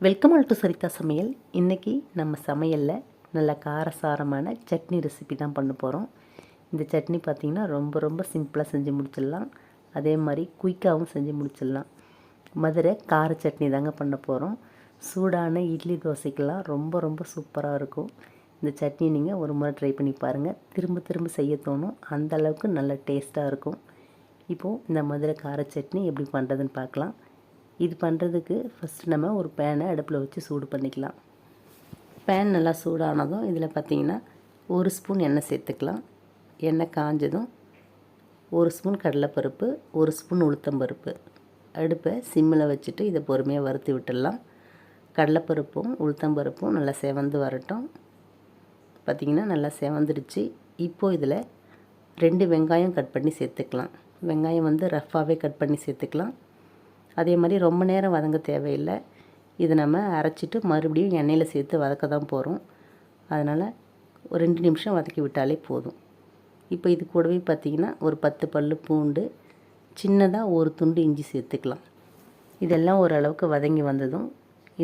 Welcome all to சரிதா சமையல். இன்றைக்கி நம்ம சமையலில் நல்ல காரசாரமான சட்னி ரெசிபி தான் பண்ண போகிறோம். இந்த சட்னி பார்த்திங்கன்னா ரொம்ப ரொம்ப சிம்பிளாக செஞ்சு முடிச்சிடலாம். அதே மாதிரி குயிக்காகவும் செஞ்சு முடிச்சிடலாம். மதுரை கார சட்னி தாங்க பண்ண போகிறோம். சூடான இட்லி தோசைக்கெல்லாம் ரொம்ப ரொம்ப சூப்பராக இருக்கும். இந்த சட்னி நீங்கள் ஒரு முறை ட்ரை பண்ணி பாருங்கள். திரும்ப திரும்ப செய்ய தோணும். அந்த அளவுக்கு நல்ல டேஸ்ட்டாக இருக்கும். இப்போது இந்த மதுரை கார சட்னி எப்படி பண்ணுறதுன்னு பார்க்கலாம். இது பண்ணுறதுக்கு ஃபஸ்ட்டு நம்ம ஒரு பேனை அடுப்பில் வச்சு சூடு பண்ணிக்கலாம். பேன் நல்லா சூடானதும் இதில் பார்த்திங்கன்னா 1 ஸ்பூன் எண்ணெய் சேர்த்துக்கலாம். எண்ணெய் காஞ்சதும் 1 ஸ்பூன் கடலைப்பருப்பு, 1 ஸ்பூன் உளுத்தம்பருப்பு. அடுப்பை சிம்மில் வச்சுட்டு இதை பொறுமையாக வறுத்து விட்டுடலாம். கடலைப்பருப்பும் உளுத்தம்பருப்பும் நல்லா செவந்து வரட்டும். பார்த்திங்கன்னா நல்லா செவந்துடுச்சு. இப்போது இதில் 2 வெங்காயம் கட் பண்ணி சேர்த்துக்கலாம். வெங்காயம் வந்து ரஃப்பாகவே கட் பண்ணி சேர்த்துக்கலாம். அதே மாதிரி ரொம்ப நேரம் வதங்க தேவையில்லை. இதை நம்ம அரைச்சிட்டு மறுபடியும் எண்ணெயில் சேர்த்து வதக்க தான் போகிறோம். அதனால் ஒரு 2 நிமிஷம் வதக்கி விட்டாலே போதும். இப்போ இது கூடவே பார்த்திங்கன்னா ஒரு 10 பல் பூண்டு, சின்னதாக ஒரு துண்டு இஞ்சி சேர்த்துக்கலாம். இதெல்லாம் ஓரளவுக்கு வதங்கி வந்ததும்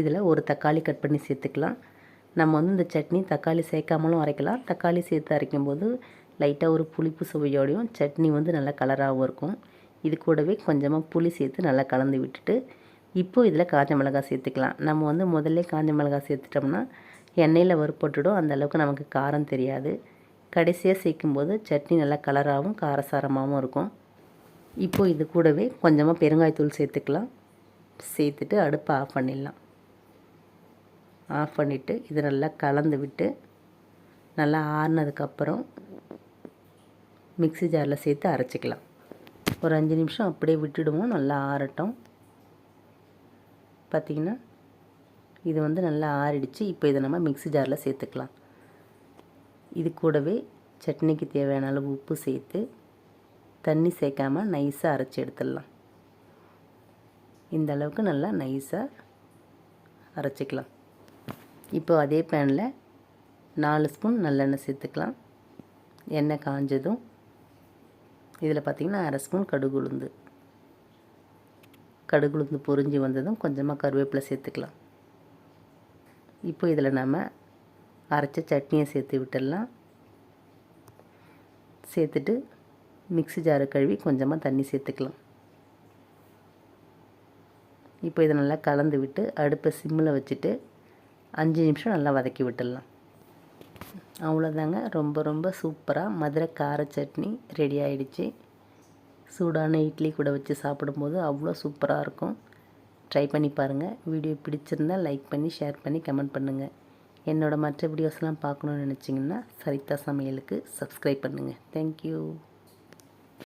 இதில் ஒரு தக்காளி கட் பண்ணி சேர்த்துக்கலாம். நம்ம வந்து இந்த சட்னி தக்காளி சேர்க்காமலும் அரைக்கலாம். தக்காளி சேர்த்து அரைக்கும்போது லைட்டாக ஒரு புளிப்பு சுவையோடையும் சட்னி வந்து நல்லா கலராகவும் இருக்கும். இது கூடவே கொஞ்சமாக புளி சேர்த்து நல்லா கலந்து விட்டுட்டு இப்போது இதில் காஞ்ச மிளகாய் சேர்த்துக்கலாம். நம்ம வந்து முதல்ல காஞ்ச மிளகாய் சேர்த்துட்டோம்னா எண்ணெயில் வறுப்பட்டுடும். அந்த அளவுக்கு நமக்கு காரம் தெரியாது. கடைசியாக சேர்க்கும்போது சட்னி நல்லா கலராகவும் காரசாரமாகவும் இருக்கும். இப்போது இது கூடவே கொஞ்சமாக பெருங்காயத்தூள் சேர்த்துக்கலாம். சேர்த்துட்டு அடுப்பை ஆஃப் பண்ணிடலாம். ஆஃப் பண்ணிவிட்டு இதை நல்லா கலந்து விட்டு நல்லா ஆறுனதுக்கப்புறம் மிக்ஸி ஜாரில் சேர்த்து அரைச்சிக்கலாம். ஒரு 5 நிமிஷம் அப்படியே விட்டுடுவோம். நல்லா ஆறட்டும். பார்த்திங்கன்னா இது வந்து நல்லா ஆறிடுச்சு. இப்போ இதை நம்ம மிக்ஸி ஜாரில் சேர்த்துக்கலாம். இது கூடவே சட்னிக்கு தேவையான அளவு உப்பு சேர்த்து தண்ணி சேர்க்காமல் நைஸாக அரைச்சி எடுத்துடலாம். இந்த அளவுக்கு நல்லா நைஸாக அரைச்சிக்கலாம். இப்போ அதே பேனில் 4 ஸ்பூன் நல்லெண்ணெய் சேர்த்துக்கலாம். எண்ணெய் காஞ்சதும் இதில் பார்த்திங்கன்னா 1/2 ஸ்பூன் கடுகுளுந்து பொரிஞ்சு வந்ததும் கொஞ்சமாக கருவேப்பிலை சேர்த்துக்கலாம். இப்போ இதில் நம்ம அரைச்ச சட்னியை சேர்த்து விட்டுடலாம். சேர்த்துட்டு மிக்ஸி ஜாரை கழுவி கொஞ்சமாக தண்ணி சேர்த்துக்கலாம். இப்போ இதை நல்லா கலந்து விட்டு அடுப்பை சிம்மில் வச்சுட்டு 5 நிமிஷம் நல்லா வதக்கி விட்டுடலாம். அவ்வளோதாங்க. ரொம்ப ரொம்ப சூப்பராக மதுரை கார சட்னி ரெடி ஆகிடுச்சு. சூடான இட்லி கூட வச்சு சாப்பிடும்போது அவ்வளோ சூப்பராக இருக்கும். ட்ரை பண்ணி பாருங்கள். வீடியோ பிடிச்சிருந்தால் லைக் பண்ணி ஷேர் பண்ணி கமெண்ட் பண்ணுங்கள். என்னோடய மற்ற வீடியோஸ்லாம் பார்க்கணுன்னு நினச்சிங்கன்னா சரிதா சமையலுக்கு சப்ஸ்கிரைப் பண்ணுங்கள். தேங்க்யூ.